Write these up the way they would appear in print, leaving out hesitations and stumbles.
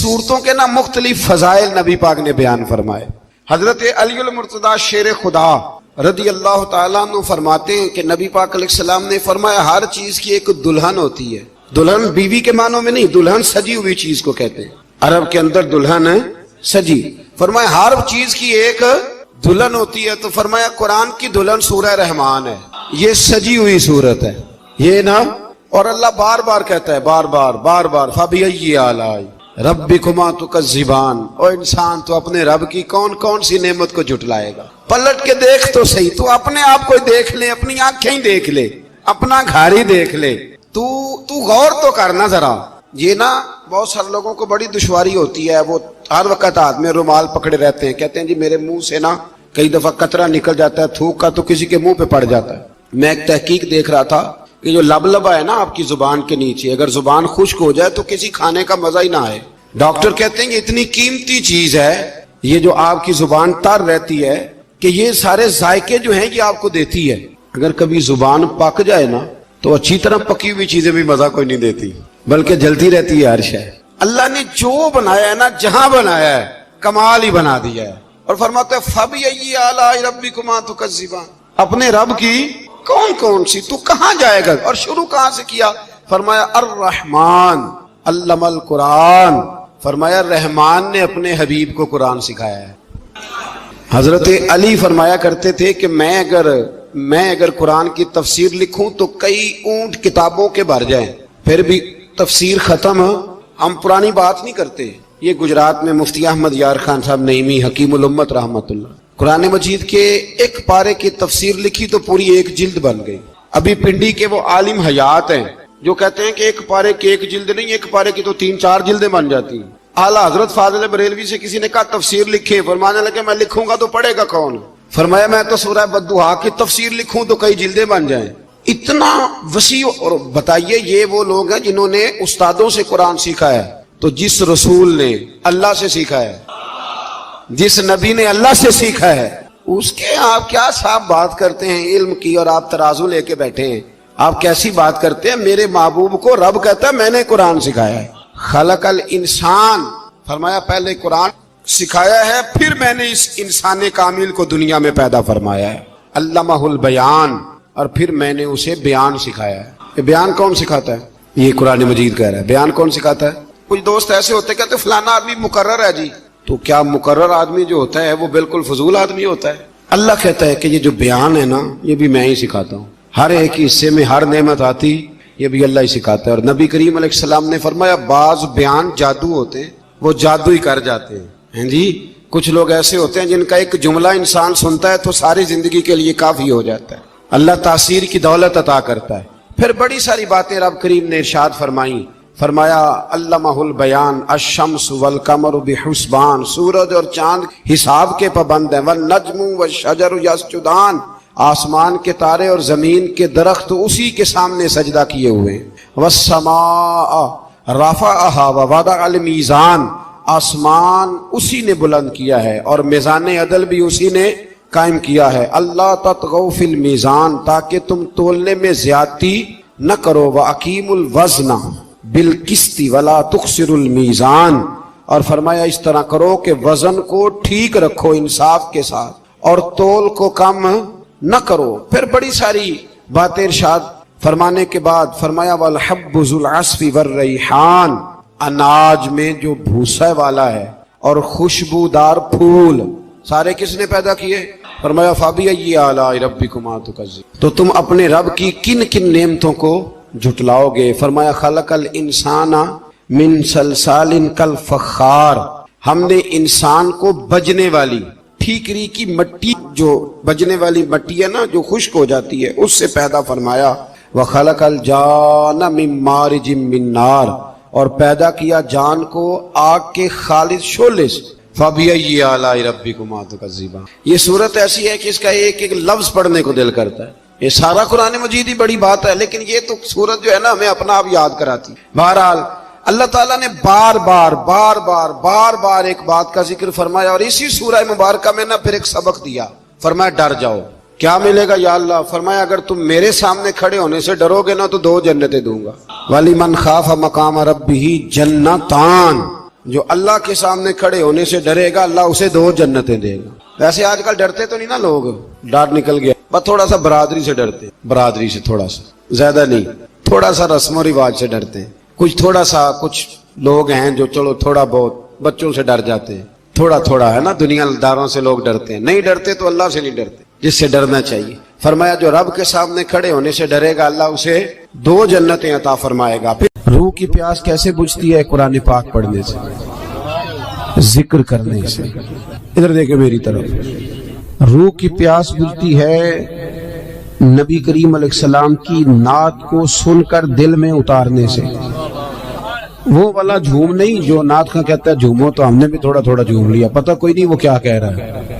صورتوں کے نا مختلف فضائل نبی پاک نے بیان فرمائے۔ حضرت علی المرتضیٰ شیر خدا رضی اللہ تعالیٰ عنہ فرماتے ہیں کہ نبی پاک علیہ السلام نے فرمایا ہر چیز کی ایک دلہن ہوتی ہے۔ دلہن بیوی کے معنوں میں نہیں، دلہن سجی ہوئی چیز کو کہتے ہیں، عرب کے اندر دلہن ہے سجی۔ فرمایا ہر چیز کی ایک دلہن ہوتی ہے، تو فرمایا قرآن کی دلہن سورہ رحمان ہے، یہ سجی ہوئی صورت ہے یہ نا۔ اور اللہ بار بار کہتا ہے، بار بار فَبِأَيِّ آلَاءِ رَبِّكُمَا تُكَذِّبَانِ، او انسان تو اپنے رب کی کون کون سی نعمت کو جھٹلائے گا؟ پلٹ کے دیکھ تو صحیح، تو اپنے آپ کو دیکھ لے، اپنی آنکھیں ہی دیکھ لے، اپنا گھر ہی دیکھ لے، تو غور تو کرنا ذرا۔ یہ نا بہت سارے لوگوں کو بڑی دشواری ہوتی ہے، وہ ہر وقت ہاتھ میں رومال پکڑے رہتے ہیں، کہتے ہیں جی میرے منہ سے نا کئی دفعہ قطرہ نکل جاتا ہے تھوک کا، تو کسی کے منہ پہ پڑ جاتا ہے۔ میں ایک تحقیق دیکھ رہا تھا کہ جو لبلبا ہے نا آپ کی زبان کے نیچے، اگر زبان خشک ہو جائے تو کسی کھانے کا مزہ ہی نہ آئے۔ ڈاکٹر کہتے ہیں کہ اتنی قیمتی چیز ہے یہ جو آپ کی زبان تر رہتی ہے کہ یہ سارے ذائقے جو ہیں یہ آپ کو دیتی ہے۔ اگر کبھی زبان پک جائے نا تو اچھی طرح پکی ہوئی چیزیں بھی مزہ کوئی نہیں دیتی، بلکہ جلتی رہتی ہے ہر شے۔ اللہ نے جو بنایا ہے نا، جہاں بنایا ہے کمال ہی بنا دیا ہے۔ اور فرماتا ہے فَبِأَيِّ آلَاءِ رَبِّكُمَا تُكَذِّبَانِ، اپنے رب کی کون کون سی، تو کہاں جائے گا؟ اور شروع کہاں سے کیا؟ فرمایا الرحمن علم القرآن، فرمایا رحمان نے اپنے حبیب کو قرآن سکھایا ہے۔ حضرت علی فرمایا کرتے تھے کہ میں اگر قرآن کی تفسیر لکھوں تو کئی اونٹ کتابوں کے بھر جائیں، پھر بھی تفسیر ختم، ہم پرانی بات نہیں کرتے۔ یہ گجرات میں مفتی احمد یار خان صاحب نعیمی حکیم الامت رحمت اللہ، قرآن مجید کے ایک پارے کی تفسیر لکھی تو پوری ایک جلد بن گئی۔ ابھی پنڈی کے وہ عالم حیات ہیں جو کہتے ہیں کہ ایک پارے کی ایک جلد نہیں، ایک پارے کی تو 3-4 جلدیں بن جاتی ہیں۔ اعلیٰ حضرت فاضل بریلوی سے کسی نے کہا تفسیر لکھے، فرمانے لگے میں لکھوں گا تو پڑھے گا کون؟ فرمایا میں تو سورہ بدوحا کی تفسیر لکھوں تو کئی جلدیں بن جائیں۔ اتنا وسیع۔ اور بتائیے یہ وہ لوگ ہیں جنہوں نے استادوں سے قرآن سیکھا ہے، تو جس رسول نے اللہ سے سیکھا ہے، جس نبی نے اللہ سے سیکھا ہے، اس کے آپ کیا صاحب بات کرتے ہیں علم کی، اور آپ ترازو لے کے بیٹھے ہیں، آپ کیسی بات کرتے ہیں؟ میرے محبوب کو رب کہتا ہے میں نے قرآن سکھایا ہے۔ خلق الانسان، فرمایا پہلے قرآن سکھایا ہے، پھر میں نے اس انسان کامل کو دنیا میں پیدا فرمایا ہے۔ علمہ البیان، اور پھر میں نے اسے بیان سکھایا ہے۔ یہ بیان کون سکھاتا ہے؟ یہ قرآن مجید کہہ رہا ہے بیان کون سکھاتا ہے؟ کچھ دوست ایسے ہوتے کہتے فلانا آدمی مقرر ہے جی، تو کیا مقرر آدمی جو ہوتا ہے وہ بالکل فضول آدمی ہوتا ہے؟ اللہ کہتا ہے کہ یہ جو بیان ہے نا یہ بھی میں ہی سکھاتا ہوں، ہر ایک حصے میں ہر نعمت آتی یہ بھی اللہ ہی سکھاتا ہے۔ اور نبی کریم علیہ السلام نے فرمایا بعض بیان جادو ہوتے ہیں، وہ جادو ہی کر جاتے ہیں جی۔ کچھ لوگ ایسے ہوتے ہیں جن کا ایک جملہ انسان سنتا ہے تو ساری زندگی کے لیے کافی ہو جاتا ہے، اللہ تاثیر کی دولت عطا کرتا ہے۔ پھر بڑی ساری باتیں رب کریم نے ارشاد فرمائیں، فرمایا علمہ البیان الشمس والقمر بحسبان، سورج اور چاند حساب کے پابند ہیں، والنجم والشجر یسجدان، آسمان کے تارے اور زمین کے درخت اسی کے سامنے سجدہ کیے ہوئے ہیں، والسماء رفعہا ووضع المیزان، آسمان اسی نے بلند کیا ہے اور میزان عدل بھی اسی نے قائم کیا ہے، اللہ تطغوا فی المیزان، تاکہ تم تولنے میں زیادتی نہ کرو، وَأَقِیمُوا الْوَزْنَ بالقسط ولا تخسروا المیزان، اور فرمایا اس طرح کرو کہ وزن کو ٹھیک رکھو انصاف کے ساتھ اور تول کو کم نہ کرو۔ پھر بڑی ساری باتیں ارشاد فرمانے کے بعد فرمایا والحب ذو العصف والریحان، اناج میں جو بھوسا والا ہے اور خوشبودار پھول سارے کس نے پیدا کیے؟ فرمایا فَبِأَيِّ آلَاءِ رَبِّكُمَا تُكَذِّبَانِ، تو تم اپنے رب کی کن کن نعمتوں کو جھٹلاؤ گے؟ فرمایا خلق الانسان من صلصال کالفخار، ہم نے انسان کو بجنے والی ٹھیکری کی مٹی، جو بجنے والی مٹی ہے نا جو خشک ہو جاتی ہے، اس سے پیدا فرمایا۔ وخلق الجان من مارج من نار، اور پیدا کیا جان کو آگ کے خالص شعلے سے۔ فَبِأَيِّ آلَاءِ رَبِّكُمَا تُكَذِّبَانِ، یہ صورت ایسی ہے کہ اس کا ایک ایک لفظ پڑھنے کو دل کرتا ہے۔ یہ سارا قرآن مجید ہی بڑی بات ہے، لیکن یہ تو سورت جو ہے نا ہمیں اپنا آپ یاد کراتی۔ بہرحال اللہ تعالیٰ نے بار بار ایک بات کا ذکر فرمایا، اور اسی سورہ مبارکہ میں نا پھر ایک سبق دیا، فرمایا ڈر جاؤ۔ کیا ملے گا یا اللہ؟ فرمایا اگر تم میرے سامنے کھڑے ہونے سے ڈرو گے نا تو 2 جنتیں دوں گا۔ وَلِمَنْ خَافَ مَقَامَ رَبِّهِ جَنَّتَانِ، جو اللہ کے سامنے کھڑے ہونے سے ڈرے گا اللہ اسے 2 جنتیں دے گا. ویسے آج کل ڈرتے تو نہیں نا لوگ, ڈر نکل گیا, بس تھوڑا سا برادری سے ڈرتے, برادری سے تھوڑا سا, زیادہ نہیں, تھوڑا سا رسم و رواج سے ڈرتے ہیں. کچھ تھوڑا سا, کچھ لوگ ہیں جو چلو تھوڑا بہت بچوں سے ڈر جاتے ہیں, تھوڑا تھوڑا ہے نا, دنیا داروں سے لوگ ڈرتے ہیں. نہیں ڈرتے تو اللہ سے نہیں ڈرتے جس سے ڈرنا چاہیے. فرمایا جو رب کے سامنے کھڑے ہونے سے ڈرے گا اللہ اسے 2 جنتیں عطا فرمائے گا. پھر روح کی پیاس کیسے بجھتی ہے؟ قرآن پاک پڑھنے سے, ذکر کرنے سے. ادھر دیکھیں میری طرف. روح کی پیاس بجھتی ہے نبی کریم علیہ السلام کی نعت کو سن کر دل میں اتارنے سے. وہ والا جھوم نہیں جو نعت خاں کہتا ہے جھومو, تو ہم نے بھی تھوڑا تھوڑا جھوم لیا, پتہ کوئی نہیں وہ کیا کہہ رہا ہے.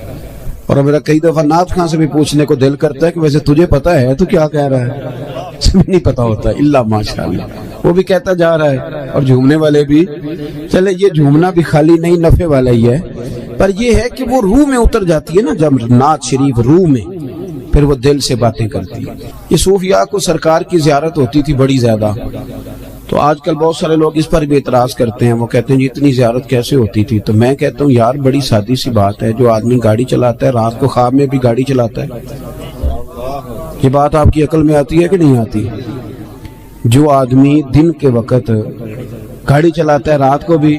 اور میرا کئی دفعہ نعت خاں سے بھی پوچھنے کو دل کرتا ہے کہ ویسے تجھے پتہ ہے تو کیا کہہ رہا ہے؟ نہیں پتہ ہوتا الا ماشاءاللہ. وہ بھی کہتا جا رہا ہے اور جھومنے والے بھی. چلے یہ جھومنا بھی خالی نہیں نفع والا ہی ہے, پر یہ ہے کہ وہ روح میں اتر جاتی ہے نا جب نعت شریف روح میں, پھر وہ دل سے باتیں کرتی ہے. یہ صوفیاء کو سرکار کی زیارت ہوتی تھی بڑی زیادہ, تو آج کل بہت سارے لوگ اس پر بھی اعتراض کرتے ہیں. وہ کہتے ہیں جی اتنی زیارت کیسے ہوتی تھی؟ تو میں کہتا ہوں یار بڑی سادی سی بات ہے. جو آدمی گاڑی چلاتا ہے رات کو خواب میں بھی گاڑی چلاتا ہے. یہ بات آپ کی عقل میں آتی ہے کہ نہیں آتی؟ جو آدمی دن کے وقت گاڑی چلاتا ہے رات کو بھی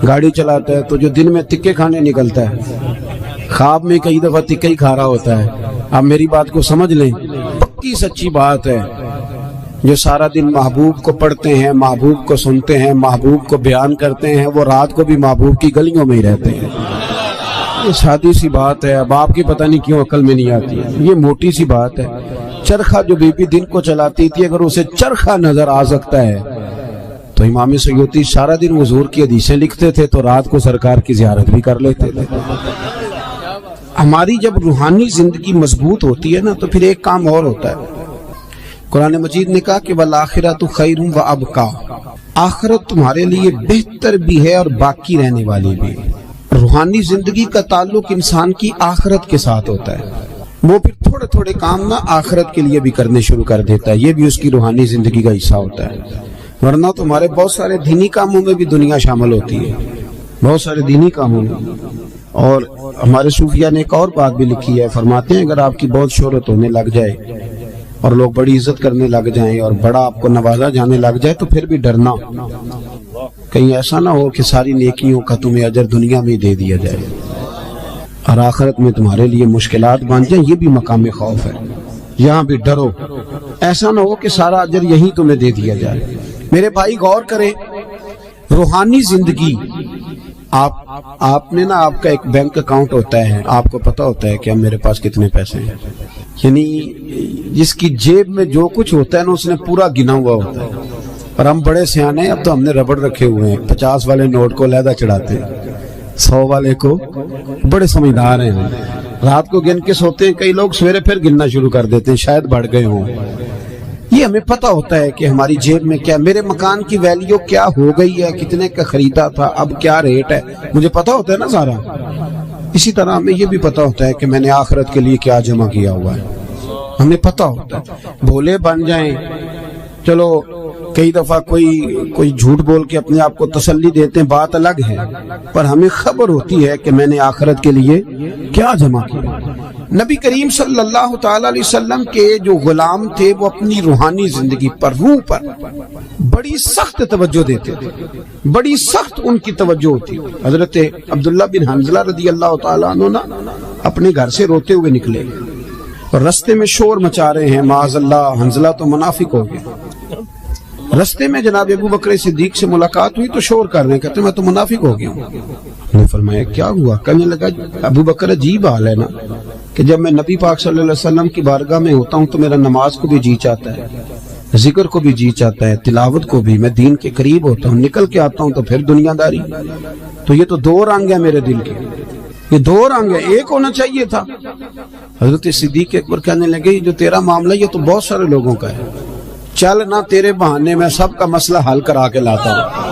گاڑی چلاتا ہے, تو جو دن میں تکے کھانے نکلتا ہے خواب میں کئی دفعہ تکے ہی کھا رہا ہوتا ہے. آپ میری بات کو سمجھ لیں, پکی سچی بات ہے. جو سارا دن محبوب کو پڑھتے ہیں, محبوب کو سنتے ہیں, محبوب کو بیان کرتے ہیں, وہ رات کو بھی محبوب کی گلیوں میں ہی رہتے ہیں. یہ سادی سی بات ہے. اب آپ کی پتہ نہیں کیوں عقل میں نہیں آتی ہے. یہ موٹی سی بات ہے. چرخہ جو بی بی دن کو چلاتی تھی, اگر اسے چرخہ نظر آ سکتا ہے تو امام سیوطی سارا دن حضور کی حدیثیں لکھتے تھے, تو رات کو سرکار کی زیارت بھی کر لیتے تھے. ہماری جب روحانی زندگی مضبوط ہوتی ہے نا تو پھر ایک کام اور ہوتا ہے. قرآن مجید نے کہا کہ وَالْآخِرَةُ خَيْرٌ وَأَبْقَىٰ, آخرت تمہارے لیے بہتر بھی ہے اور باقی رہنے والی بھی. روحانی زندگی کا تعلق انسان کی آخرت کے ساتھ ہوتا ہے. وہ پھر تھوڑے تھوڑے کام نہ آخرت کے لیے بھی کرنے شروع کر دیتا ہے. یہ بھی اس کی روحانی زندگی کا حصہ ہوتا ہے. ورنہ تمہارے بہت سارے دینی کاموں میں بھی دنیا شامل ہوتی ہے, بہت سارے دینی کاموں میں. اور ہمارے صوفیاء نے ایک اور بات بھی لکھی ہے. فرماتے ہیں اگر آپ کی بہت شہرت ہونے لگ جائے اور لوگ بڑی عزت کرنے لگ جائیں اور بڑا آپ کو نوازا جانے لگ جائے, تو پھر بھی ڈرنا کہیں ایسا نہ ہو کہ ساری نیکیوں کا تمہیں اجر دنیا میں دے دیا جائے اور آخرت میں تمہارے لیے مشکلات بن جائیں. یہ بھی مقام خوف ہے. یہاں بھی ڈرو, ایسا نہ ہو کہ سارا اجر یہی تمہیں دے دیا جائے. میرے بھائی غور کریں, روحانی زندگی آپ نے نا, آپ کا ایک بینک اکاؤنٹ ہوتا ہے, آپ کو پتا ہوتا ہے کہ اب میرے پاس کتنے پیسے ہیں. یعنی جس کی جیب میں جو کچھ ہوتا ہے نا اس نے پورا گنا ہوا ہوتا ہے. اور ہم بڑے سیانے ہیں, اب تو ہم نے ربڑ رکھے ہوئے ہیں. 50 والے نوٹ کو علیحدہ چڑھاتے ہیں, 100 والے کو. بڑے سمجھدار ہیں. رات کو گن کے سوتے ہیں کئی لوگ, سویرے پھر گننا شروع کر دیتے ہیں, شاید بڑھ گئے ہوں. یہ ہمیں پتہ ہوتا ہے کہ ہماری جیب میں کیا, میرے مکان کی ویلیو کیا ہو گئی ہے, کتنے کا خریدا تھا, اب کیا ریٹ ہے, مجھے پتہ ہوتا ہے نا سارا. اسی طرح ہمیں یہ بھی پتہ ہوتا ہے کہ میں نے آخرت کے لیے کیا جمع کیا ہوا ہے. ہمیں پتہ ہوتا ہے. بھولے بن جائیں, چلو کئی دفعہ کوئی جھوٹ بول کے اپنے آپ کو تسلی دیتے ہیں, بات الگ ہے, پر ہمیں خبر ہوتی ہے کہ میں نے آخرت کے لیے کیا جمع کیا. نبی کریم صلی اللہ تعالی علیہ وسلم کے جو غلام تھے وہ اپنی روحانی زندگی پر, روح پر بڑی سخت توجہ دیتے تھے, بڑی سخت ان کی توجہ ہوتی. حضرت عبداللہ بن حنظلہ رضی اللہ تعالیٰ عنہ اپنے گھر سے روتے ہوئے نکلے اور رستے میں شور مچا رہے ہیں. معاذ اللہ, حنظلہ تو منافق ہو گئے. رستے میں جناب ابو بکر صدیق سے ملاقات ہوئی تو شور کر رہے ہیں, کہتے میں تو منافق ہو گیا ہوں. نے فرمایا کیا ہوا؟ کہنے لگا ابو بکر عجیب حال ہے نا کہ جب میں نبی پاک صلی اللہ علیہ وسلم کی بارگاہ میں ہوتا ہوں تو میرا نماز کو بھی جی چاہتا ہے, ذکر کو بھی جی چاہتا ہے, تلاوت کو بھی. میں دین کے قریب ہوتا ہوں, نکل کے آتا ہوں تو پھر دنیا داری. تو یہ تو 2 رنگ ہیں میرے دل کے, یہ 2 رنگ ہے, ایک ہونا چاہیے تھا. حضرت صدیق اکبر کہنے لگے جو تیرا معاملہ یہ تو بہت سارے لوگوں کا ہے, چل نہ تیرے بہانے میں سب کا مسئلہ حل کرا کے لاتا ہوں.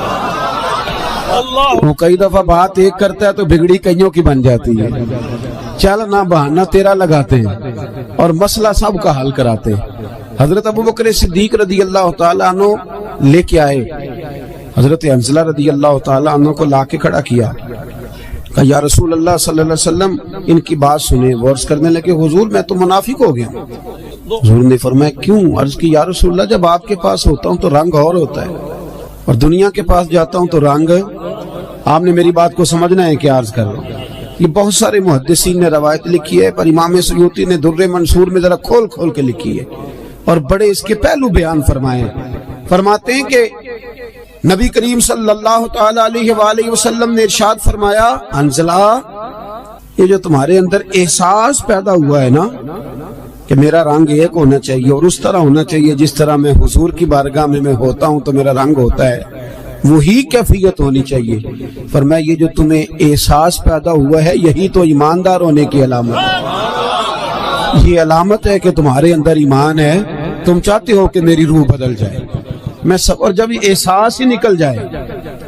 وہ کئی دفعہ بات ایک کرتا ہے تو بگڑی کئیوں کی بن جاتی ہے. چل نہ بہانہ تیرا لگاتے ہیں اور مسئلہ سب کا حل کراتے ہیں. حضرت ابو بکر صدیق رضی اللہ تعالیٰ عنہ لے کے آئے حضرت حنظلہ رضی اللہ تعالیٰ عنہ کو لا کے کھڑا کیا، کہا یا رسول اللہ صلی اللہ علیہ وسلم ان کی بات سنیں۔ وہ عرض کرنے لگے حضور میں تو منافق ہو گیا۔ حضور نے فرمایا کیوں؟ عرض کی یا رسول اللہ جب آپ کے پاس ہوتا ہوں تو رنگ اور ہوتا ہے، اور دنیا کے پاس جاتا ہوں تو رنگ، آپ نے میری بات کو سمجھنا ہے کہ عرض کر رہا ہوں۔ یہ بہت سارے محدثین نے روایت لکھی ہے، پر امام سیوطی نے در منصور میں ذرا کھول کھول کے لکھی ہے اور بڑے اس کے پہلو بیان فرمائے ہیں۔ فرماتے ہیں کہ نبی کریم صلی اللہ تعالی علیہ وآلہ وسلم نے ارشاد فرمایا حنظلہ یہ جو تمہارے اندر احساس پیدا ہوا ہے نا کہ میرا رنگ ایک ہونا چاہیے اور اس طرح ہونا چاہیے جس طرح میں حضور کی بارگاہ میں ہوتا ہوں تو میرا رنگ ہوتا ہے، وہی کیفیت ہونی چاہیے۔ فرمایا یہ جو تمہیں احساس پیدا ہوا ہے یہی تو ایماندار ہونے کی علامت ہے، یہ علامت ہے کہ تمہارے اندر ایمان ہے، تم چاہتے ہو کہ میری روح بدل جائے میں سب، اور جب یہ احساس ہی نکل جائے۔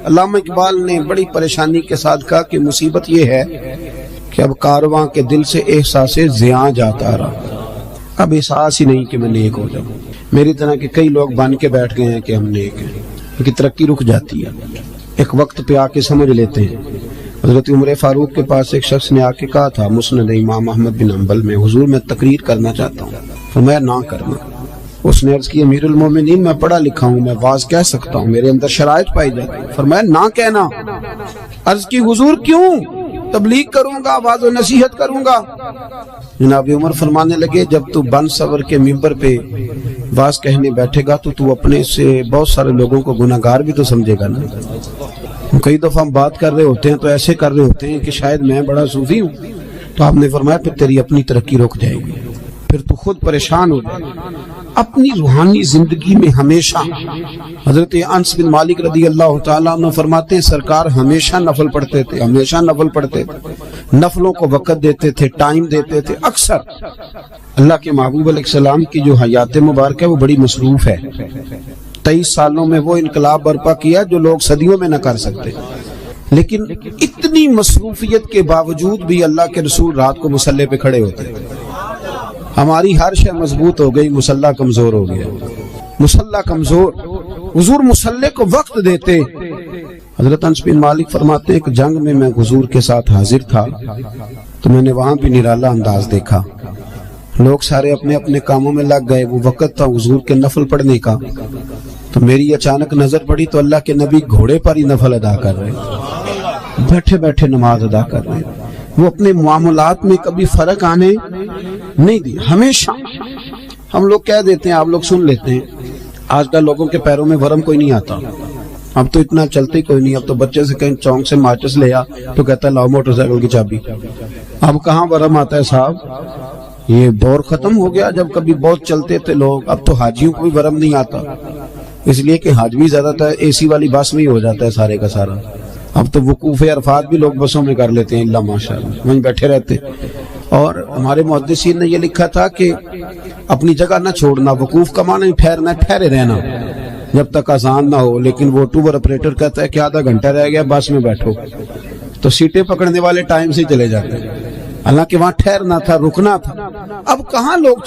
علامہ اقبال نے بڑی پریشانی کے ساتھ کہا کہ مصیبت یہ ہے کہ اب کارواں کے دل سے احساس زیاں جاتا رہا، اب احساس ہی نہیں کہ میں نیک ہو جاؤں۔ میری طرح کے کئی لوگ بن کے بیٹھ گئے ہیں کہ ہم نیک ہیں، ان کی ترقی رک جاتی ہے، ایک وقت پہ آ کے سمجھ لیتے ہیں۔ حضرت عمر فاروق کے پاس ایک شخص نے آ کے کہا تھا مسند امام احمد بن حنبل میں، حضور میں تقریر کرنا چاہتا ہوں۔ فرمایا نہ کرنا۔ اس نے عرض کی امیر المومنین میں پڑھا لکھا ہوں، میں واز کہہ سکتا ہوں، میرے اندر شرائط پائی جاتی۔ فرمایا نہ کہنا۔ عرض کی حضور کیوں؟ تبلیغ کروں گا، واز و نصیحت کروں گا۔ جناب عمر فرمانے لگے جب تو بن سور کے ممبر پہ واز کہنے بیٹھے گا تو اپنے سے بہت سارے لوگوں کو گناہگار بھی تو سمجھے گا نا۔ کئی دفعہ ہم بات کر رہے ہوتے ہیں تو ایسے کر رہے ہوتے ہیں کہ شاید میں بڑا صوفی ہوں، تو آپ نے فرمایا پھر تیری اپنی ترقی رک جائے گی، پھر تو خود پریشان ہو جائے گا۔ اپنی روحانی زندگی میں ہمیشہ حضرت انس بن مالک رضی اللہ تعالیٰ عنہ فرماتے ہیں سرکار ہمیشہ نفل پڑھتے تھے، ہمیشہ نفل پڑھتے تھے، نفلوں کو وقت دیتے تھے، ٹائم دیتے تھے۔ اکثر اللہ کے محبوب علیہ السلام کی جو حیات مبارکہ ہے وہ بڑی مصروف ہے، 23 سالوں میں وہ انقلاب برپا کیا جو لوگ صدیوں میں نہ کر سکتے، لیکن اتنی مصروفیت کے باوجود بھی اللہ کے رسول رات کو مصلی پہ کھڑے ہوتے۔ ہماری ہر شے مضبوط ہو گئی، مصلی کمزور ہو گیا، مصلی کمزور، حضور مصلی کو وقت دیتے۔ حضرت انس بن مالک فرماتے ہیں کہ جنگ میں حضور کے ساتھ حاضر تھا تو میں نے وہاں بھی نرالا انداز دیکھا، لوگ سارے اپنے اپنے کاموں میں لگ گئے، وہ وقت تھا حضور کے نفل پڑھنے کا، تو میری اچانک نظر پڑی تو اللہ کے نبی گھوڑے پر ہی نفل ادا کر رہے، بیٹھے بیٹھے نماز ادا کر رہے۔ وہ اپنے معاملات میں کبھی فرق آنے نہیں دی، ہمیشہ۔ ہم لوگ کہہ دیتے ہیں، آپ لوگ سن لیتے ہیں، آج کل لوگوں کے پیروں میں ورم کوئی نہیں آتا، اب تو اتنا چلتے کوئی نہیں، اب تو بچے سے کہیں چونک سے ماچس لے آ تو کہتا ہے لاؤ موٹر سائیکل کی چابی۔ اب کہاں ورم آتا ہے صاحب، یہ دور ختم ہو گیا جب کبھی بہت چلتے تھے لوگ، اب تو حاجیوں کو بھی ورم نہیں آتا، اس لیے کہ حاج بھی زیادہ تر اے سی والی بس میں ہی ہو جاتا ہے سارے کا سارا۔ اب تو وقوف عرفات بھی لوگ بسوں میں کر لیتے ہیں، اللہ ماشاءاللہ وہیں بیٹھے رہتے۔ اور ہمارے محدثین نے یہ لکھا تھا کہ اپنی جگہ نہ چھوڑنا، وقوف کا معنی ٹھہرنا، ٹھہرے رہنا جب تک اذان نہ ہو، لیکن وہ ٹور آپریٹر کہتا ہے کہ آدھا گھنٹہ رہ گیا بس میں بیٹھو، تو سیٹیں پکڑنے والے ٹائم سے چلے جاتے ہیں، حالانکہ وہاں ٹھہرنا تھا، رکنا تھا۔ اب کہاں لوگ